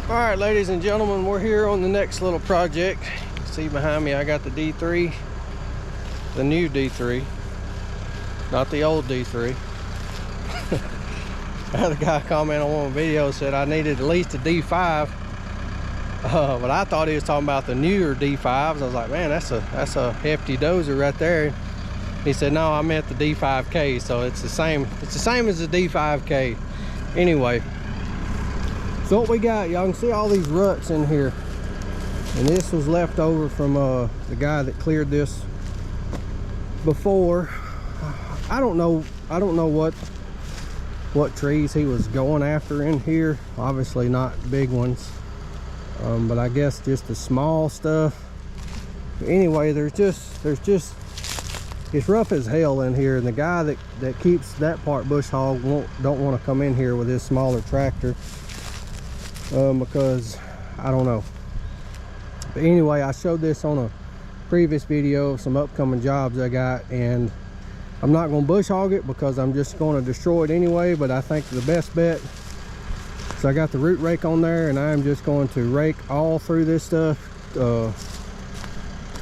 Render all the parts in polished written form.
All right, ladies and gentlemen, we're here on the next little project. You can see behind me I got the D3, the new D3, not the old D3. I had a guy comment on one video, said I needed at least a D5, but I thought he was talking about the newer D5s. I was like, man, that's a hefty dozer right there. He said, no, I meant the D5K, so it's the same as the D5K. Anyway, so what we got, y'all can see all these ruts in here, and this was left over from the guy that cleared this before. I don't know what trees he was going after in here. Obviously not big ones, but I guess just the small stuff. But anyway, there's just it's rough as hell in here, and the guy that keeps that part bush hog don't want to come in here with his smaller tractor, because I don't know. But anyway, I showed this on a previous video of some upcoming jobs I got, and I'm not going to bush hog it because I'm just going to destroy it anyway. But I think the best bet, so I got the root rake on there, and I'm just going to rake all through this stuff,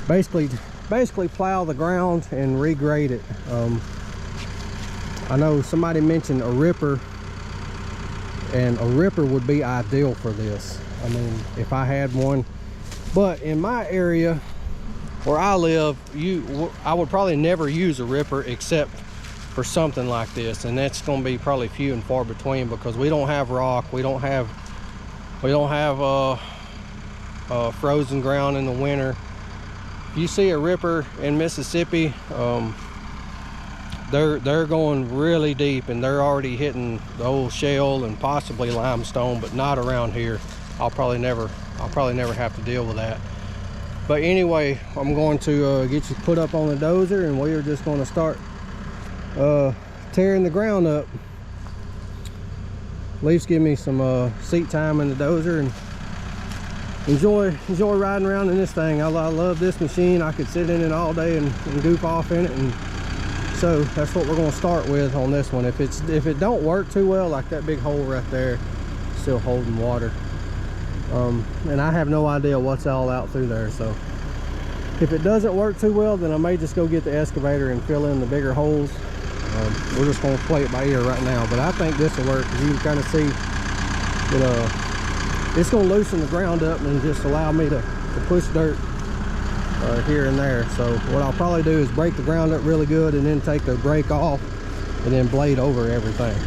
basically plow the ground and regrade it. I know somebody mentioned a ripper, and a ripper would be ideal for this. I mean, if I had one. But in my area where I live, I would probably never use a ripper except for something like this, and that's going to be probably few and far between because we don't have rock, we don't have frozen ground in the winter. If you see a ripper in Mississippi, they're going really deep, and they're already hitting the old shale and possibly limestone, but not around here. I'll probably never have to deal with that. But anyway, I'm going to get you put up on the dozer, and we are just going to start tearing the ground up. Leafs give me some seat time in the dozer and enjoy riding around in this thing. I love this machine. I could sit in it all day and goof off in it, and so that's what we're going to start with on this one. If it don't work too well, like that big hole right there, still holding water. And I have no idea what's all out through there, so if it doesn't work too well, then I may just go get the excavator and fill in the bigger holes. We're just going to play it by ear right now, but I think this will work, because you can kind of see that it's going to loosen the ground up and just allow me to push dirt here and there. So what I'll probably do is break the ground up really good, and then take the brake off and then blade over everything.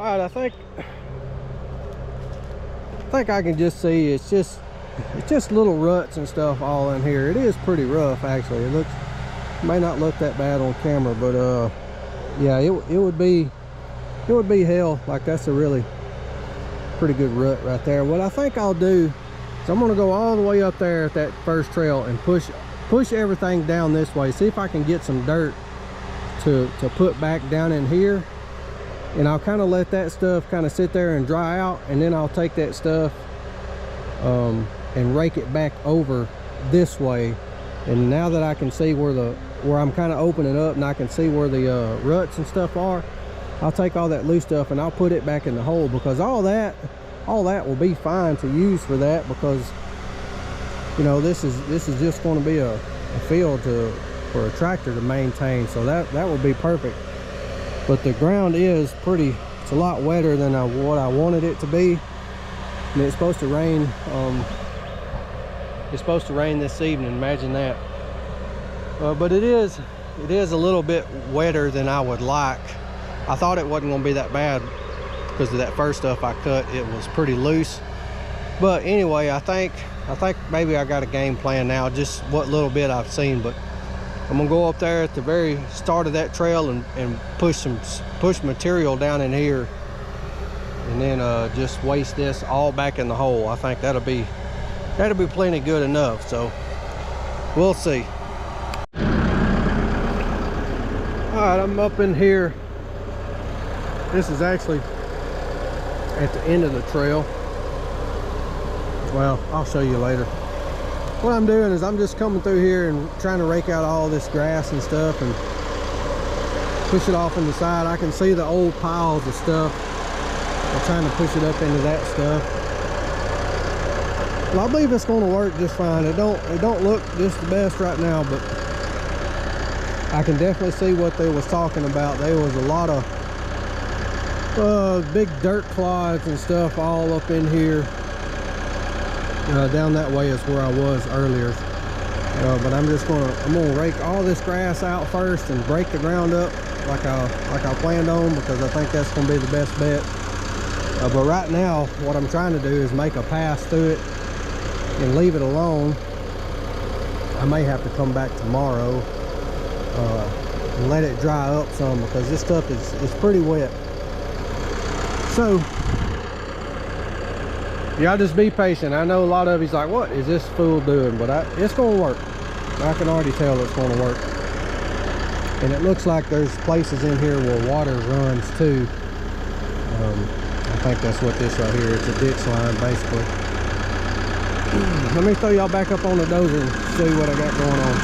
Alright, I think I can just see it's just little ruts and stuff all in here. It is pretty rough actually. It may not look that bad on camera, but yeah, it would be hell. Like, that's a really pretty good rut right there. What I think I'll do is I'm gonna go all the way up there at that first trail and push everything down this way. See if I can get some dirt to put back down in here, and I'll kind of let that stuff kind of sit there and dry out, and then I'll take that stuff and rake it back over this way. And now that I can see where I'm kind of opening up and I can see where the ruts and stuff are, I'll take all that loose stuff and I'll put it back in the hole, because all that will be fine to use for that, because you know, this is just going to be a field for a tractor to maintain, so that will be perfect. But the ground is it's a lot wetter than what I wanted it to be. And it's supposed to rain this evening, imagine that. But it is a little bit wetter than I would like. I thought it wasn't going to be that bad because of that first stuff I cut. It was pretty loose. But anyway, I think maybe I got a game plan now, just what little bit I've seen. But I'm gonna go up there at the very start of that trail and push material down in here, and then just waste this all back in the hole. I think that'll be plenty good enough, so we'll see. All right, I'm up in here. This is actually at the end of the trail. Well, I'll show you later. What I'm doing is I'm just coming through here and trying to rake out all this grass and stuff and push it off on the side. I can see the old piles of stuff. I'm trying to push it up into that stuff. Well, I believe it's going to work just fine. It don't look just the best right now, but I can definitely see what they was talking about. There was a lot of big dirt clods and stuff all up in here. Down that way is where I was earlier, but I'm gonna rake all this grass out first and break the ground up like I planned on, because I think that's gonna be the best bet. But right now, what I'm trying to do is make a pass through it and leave it alone. I may have to come back tomorrow and let it dry up some, because this stuff is pretty wet. So y'all just be patient. I know a lot of you's like, what is this fool doing? But it's gonna work. I can already tell it's gonna work. And it looks like there's places in here where water runs too. I think that's what this right here, it's a ditch line basically. Let me throw y'all back up on the dozer and show you what I got going on.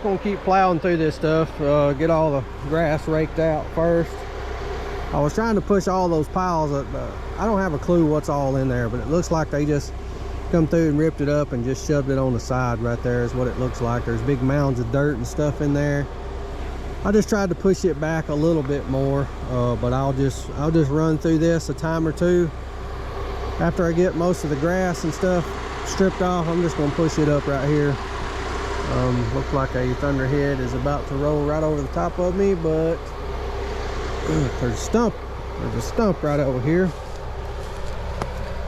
just gonna keep plowing through this stuff, get all the grass raked out first. I was trying to push all those piles up. I don't have a clue what's all in there, but it looks like they just come through and ripped it up and just shoved it on the side. Right there is what it looks like. There's big mounds of dirt and stuff in there. I just tried to push it back a little bit more, but I'll just run through this a time or two. After I get most of the grass and stuff stripped off, I'm just gonna push it up right here. Looks like a thunderhead is about to roll right over the top of me, but there's a stump right over here.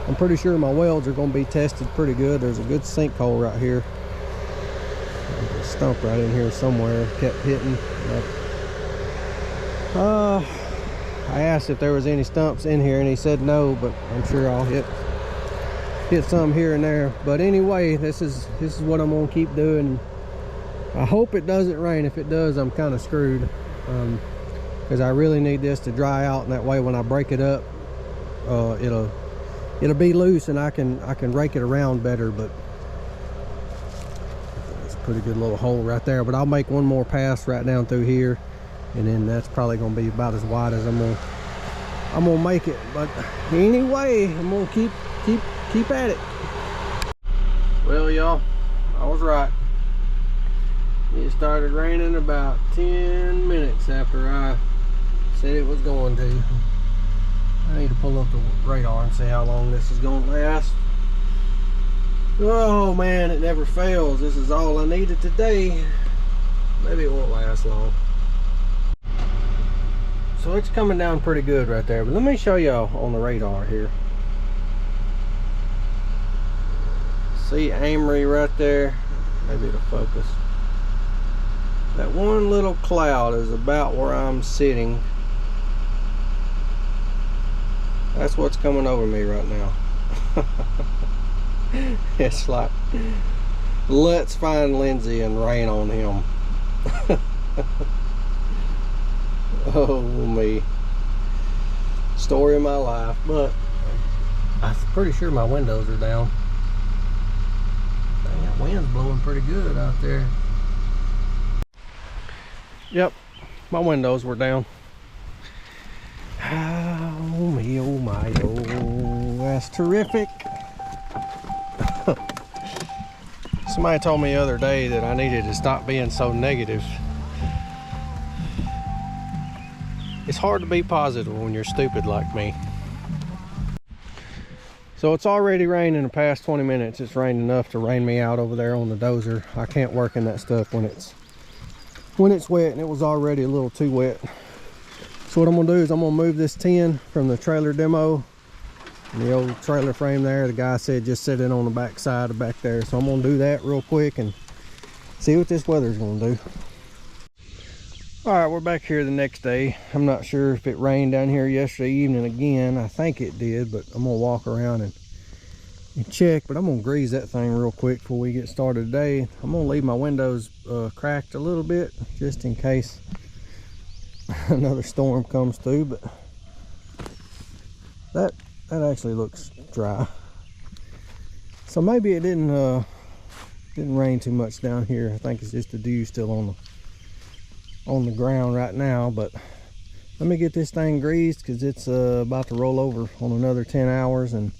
I'm pretty sure my welds are going to be tested pretty good. There's a good sinkhole right here. There's a stump right in here somewhere. Kept hitting. I asked if there was any stumps in here and he said no, but I'm sure I'll hit some here and there. But anyway, this is what I'm going to keep doing. I hope it doesn't rain. If it does, I'm kind of screwed, because I really need this to dry out, and that way when I break it up, it'll be loose and I can rake it around better. But it's a pretty good little hole right there. But I'll make one more pass right down through here, and then that's probably going to be about as wide as I'm gonna make it. But anyway, I'm gonna keep at it. Well, y'all, I was right. It started raining about 10 minutes after I said it was going to. I need to pull up the radar and see how long this is going to last. Oh man, it never fails. This is all I needed today. Maybe it won't last long. So it's coming down pretty good right there. But let me show y'all on the radar here. See Amory right there? Maybe it'll focus. That one little cloud is about where I'm sitting. That's what's coming over me right now. It's like, let's find Lindsay and rain on him. Oh me. Story of my life. But I'm pretty sure my windows are down. Dang, that wind's blowing pretty good out there. Yep, my windows were down. Oh me, oh my, oh, that's terrific. Somebody told me the other day that I needed to stop being so negative. It's hard to be positive when you're stupid like me. So it's already rained in the past 20 minutes. It's rained enough to rain me out over there on the dozer. I can't work in that stuff when it's wet, and it was already a little too wet. So what I'm gonna do is I'm gonna move this tin from the trailer demo, and the old trailer frame there. The guy said just set it on the back side of back there. So I'm gonna do that real quick and see what this weather's gonna do. All right, we're back here the next day. I'm not sure if it rained down here yesterday evening again. I think it did, but I'm gonna walk around and check. But I'm gonna grease that thing real quick before we get started today. I'm gonna leave my windows cracked a little bit just in case another storm comes through. But that actually looks dry, so maybe it didn't rain too much down here. I think it's just the dew still on the ground right now. But let me get this thing greased, because it's about to roll over on another 10 hours, and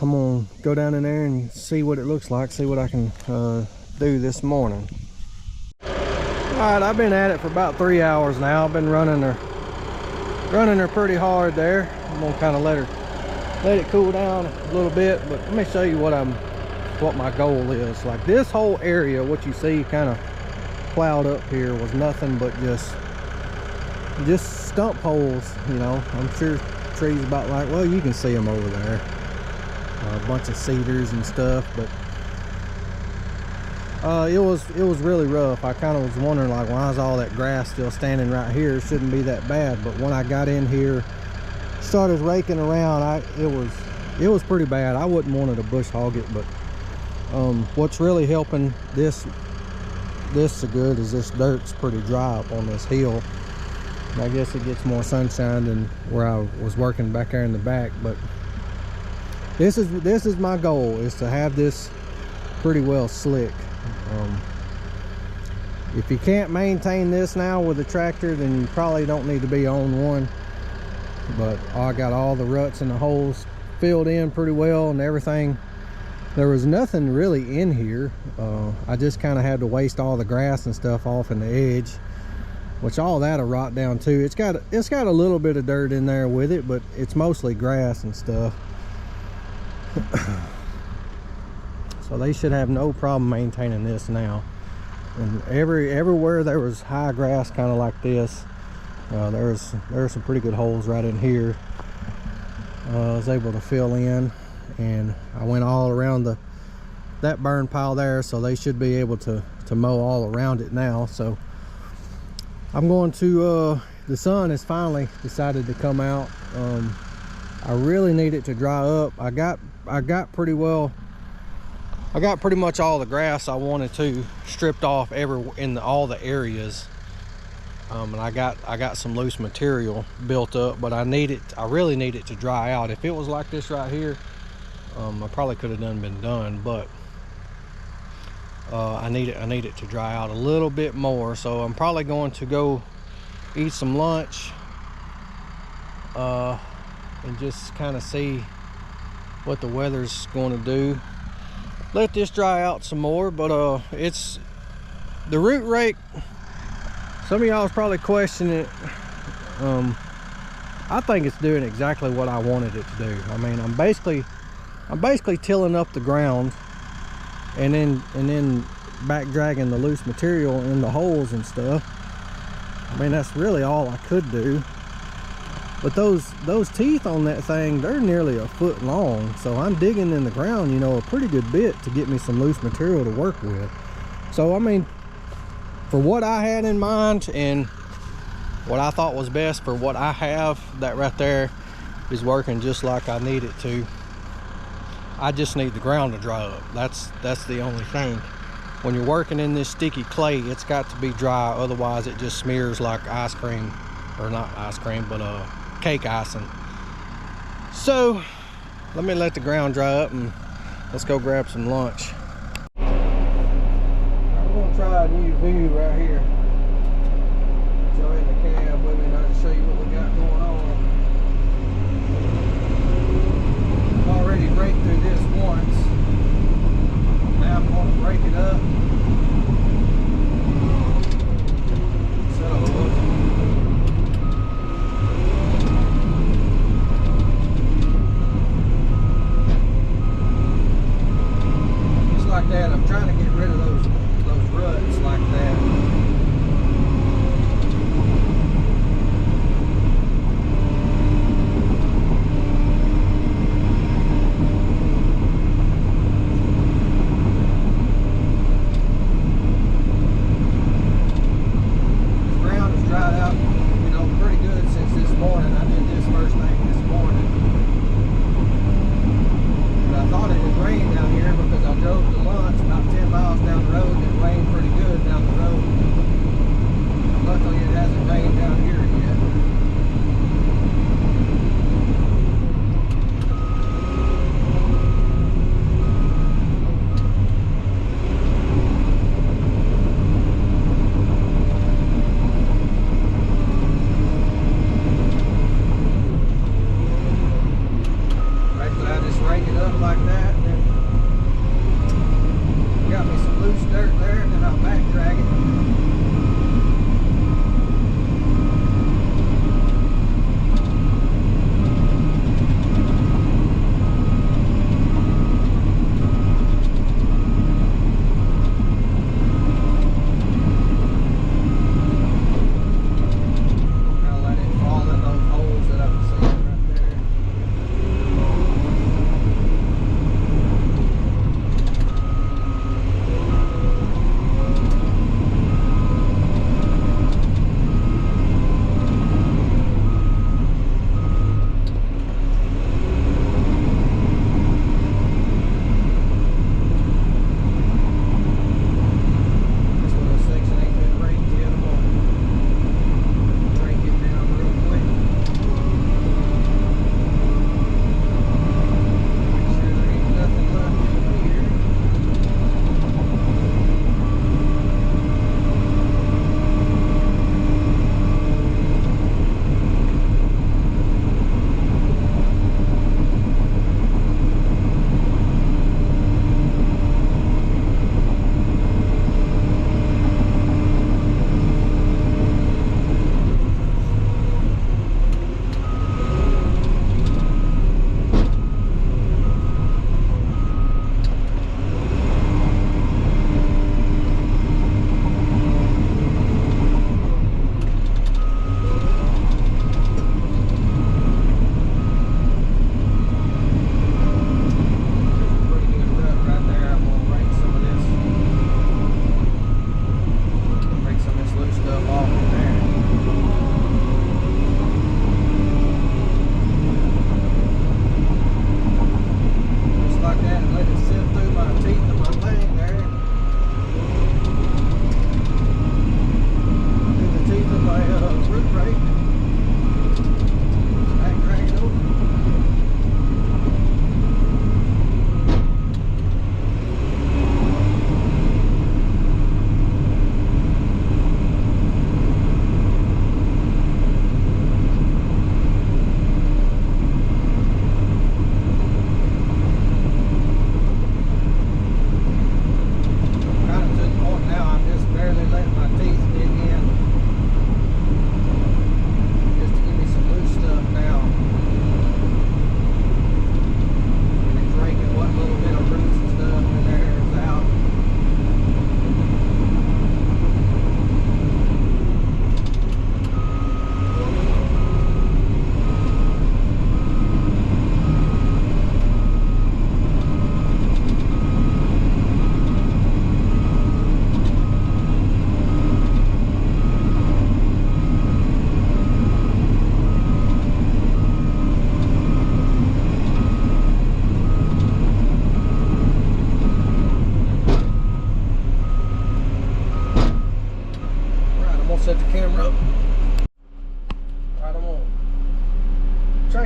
I'm gonna go down in there and see what it looks like, see what I can do this morning. All right, I've been at it for about 3 hours now. I've been running her pretty hard there. I'm gonna kind of let it cool down a little bit. But let me show you what my goal is. Like this whole area, what you see kind of plowed up here, was nothing but just stump holes. You know, I'm sure trees about like, well, you can see them over there. A bunch of cedars and stuff, but it was really rough. I kind of was wondering, like, why is all that grass still standing right here? It shouldn't be that bad. But when I got in here, started raking around, it was pretty bad. I wouldn't want to bush hog it. But what's really helping this so good is this dirt's pretty dry up on this hill. And I guess it gets more sunshine than where I was working back there in the back. But this is my goal, is to have this pretty well slick. if you can't maintain this now with a tractor, then you probably don't need to be on one. But I got all the ruts and the holes filled in pretty well and everything. There was nothing really in here. I just kind of had to waste all the grass and stuff off in the edge, which all that'll rot down too. It's got a little bit of dirt in there with it, but it's mostly grass and stuff. So they should have no problem maintaining this now. And everywhere there was high grass kind of like this, there's some pretty good holes right in here. I was able to fill in, and I went all around that burn pile there, so they should be able to mow all around it now. So I'm going to the sun has finally decided to come out. I really need it to dry up. I got pretty much all the grass I wanted to stripped off in all the areas. And I got some loose material built up, but I really need it to dry out. If it was like this right here, I probably could have been done, but I need it to dry out a little bit more. So I'm probably going to go eat some lunch and just kind of see what the weather's going to do. Let this dry out some more. But it's the root rake. Some of y'all is probably questioning it. I think it's doing exactly what I wanted it to do. I mean, I'm basically tilling up the ground and then back dragging the loose material in the holes and stuff. I mean, that's really all I could do. But those teeth on that thing, they're nearly a foot long, so I'm digging in the ground, you know, a pretty good bit to get me some loose material to work with. So I mean, for what I had in mind and what I thought was best for what I have, that right there is working just like I need it to. I just need the ground to dry up. That's the only thing. When you're working in this sticky clay, it's got to be dry, otherwise it just smears like ice cream, or not ice cream, but cake icing. So let me let the ground dry up and let's go grab some lunch. I'm gonna try a new view right here. Show in the cab with me and I'll just show you what we got going on. I've already raked through this once. Now I'm gonna break it up. Like that, I'm trying to get rid of those ruts like that.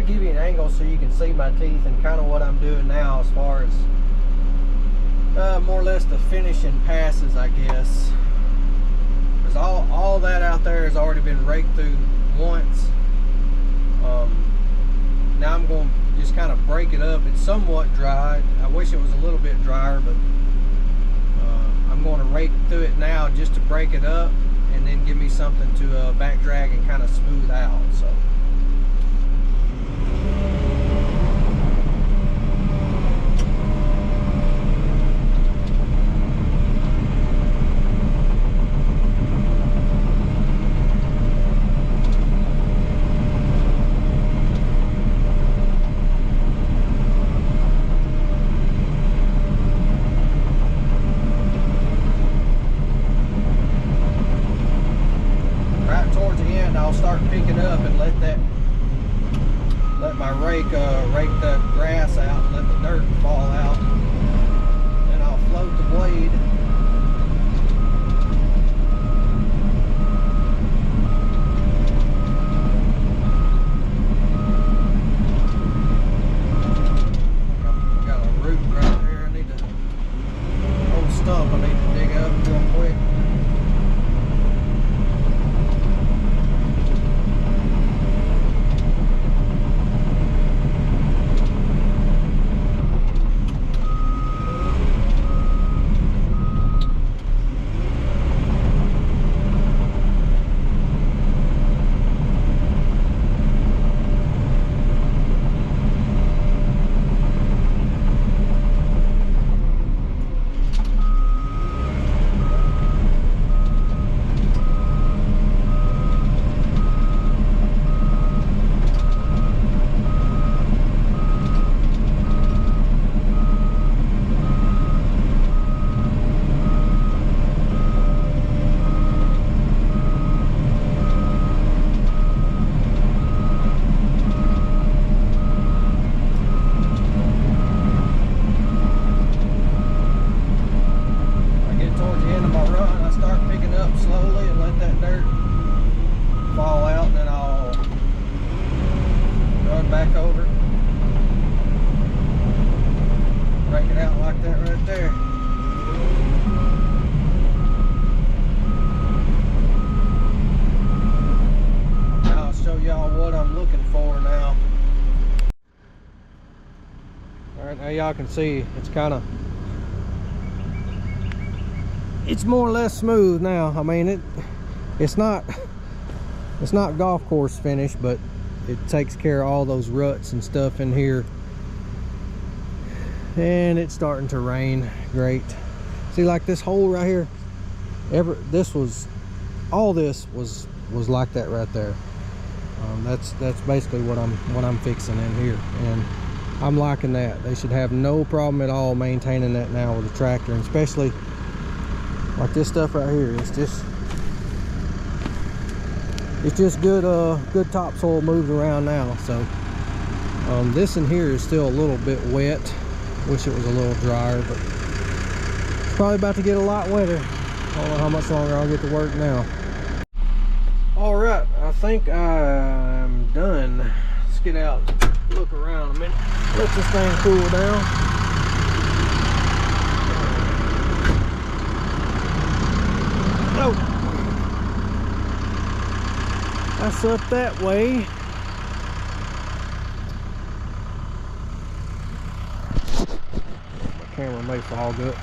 try to give you an angle so you can see my teeth and kind of what I'm doing now as far as more or less the finishing passes, I guess. Because all that out there has already been raked through once. Now I'm going to just kind of break it up. It's somewhat dry. I wish it was a little bit drier, but I'm going to rake through it now just to break it up and then give me something to back drag and kind of smooth out. So. I'll start picking up and let my rake rake the grass out and let the dirt fall out. Then I'll float the blade. I got a root right there. I need to old stump. I need to dig up real quick. Back over, break it out like that right there. Now I'll show y'all what I'm looking for now. Alright, now y'all can see it's more or less smooth now. I mean it's not golf course finish, but it takes care of all those ruts and stuff in here. And it's starting to rain. Great. See, like this hole right here, all this was like that right there. That's basically what I'm fixing in here, and I'm liking that. They should have no problem at all maintaining that now with the tractor, and especially like this stuff right here. It's just good topsoil moved around now. So this in here is still a little bit wet. Wish it was a little drier, but it's probably about to get a lot wetter. I don't know how much longer I'll get to work now. All right, I think I'm done. Let's get out, look around a minute, let this thing cool down. Oh. That's up that way. My camera may fog up.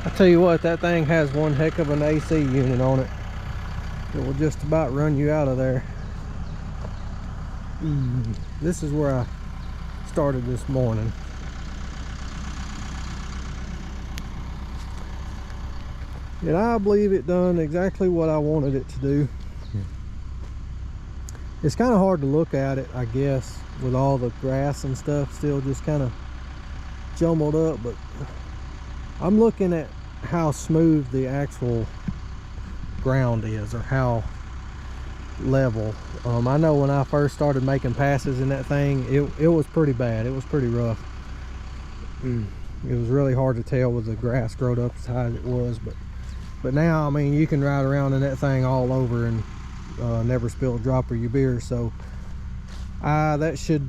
I tell you what, that thing has one heck of an AC unit on it. It will just about run you out of there. This is where I started this morning. And I believe it done exactly what I wanted it to do. It's kind of hard to look at it, I guess, with all the grass and stuff still just kind of jumbled up, but I'm looking at how smooth the actual ground is, or how level. I know when I first started making passes in that thing, it was pretty bad. It was pretty rough. It was really hard to tell with the grass growed up as high as it was, but now, I mean, you can ride around in that thing all over and never spill a drop of your beer. So That should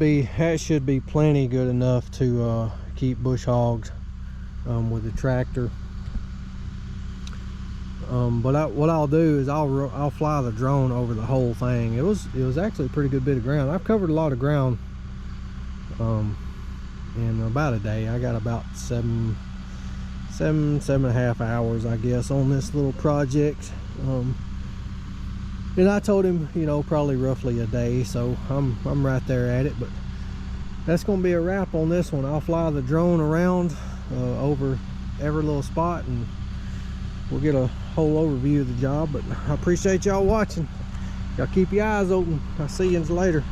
be plenty good enough to keep bush hogs with the tractor. But what I'll do is I'll fly the drone over the whole thing. It was actually a pretty good bit of ground. I've covered a lot of ground in about a day. I got about seven and a half hours, I guess, on this little project. And I told him, you know, probably roughly a day, so I'm right there at it. But that's gonna be a wrap on this one. I'll fly the drone around over every little spot, and we'll get a whole overview of the job. But I appreciate y'all watching. Y'all keep your eyes open. I'll see you later.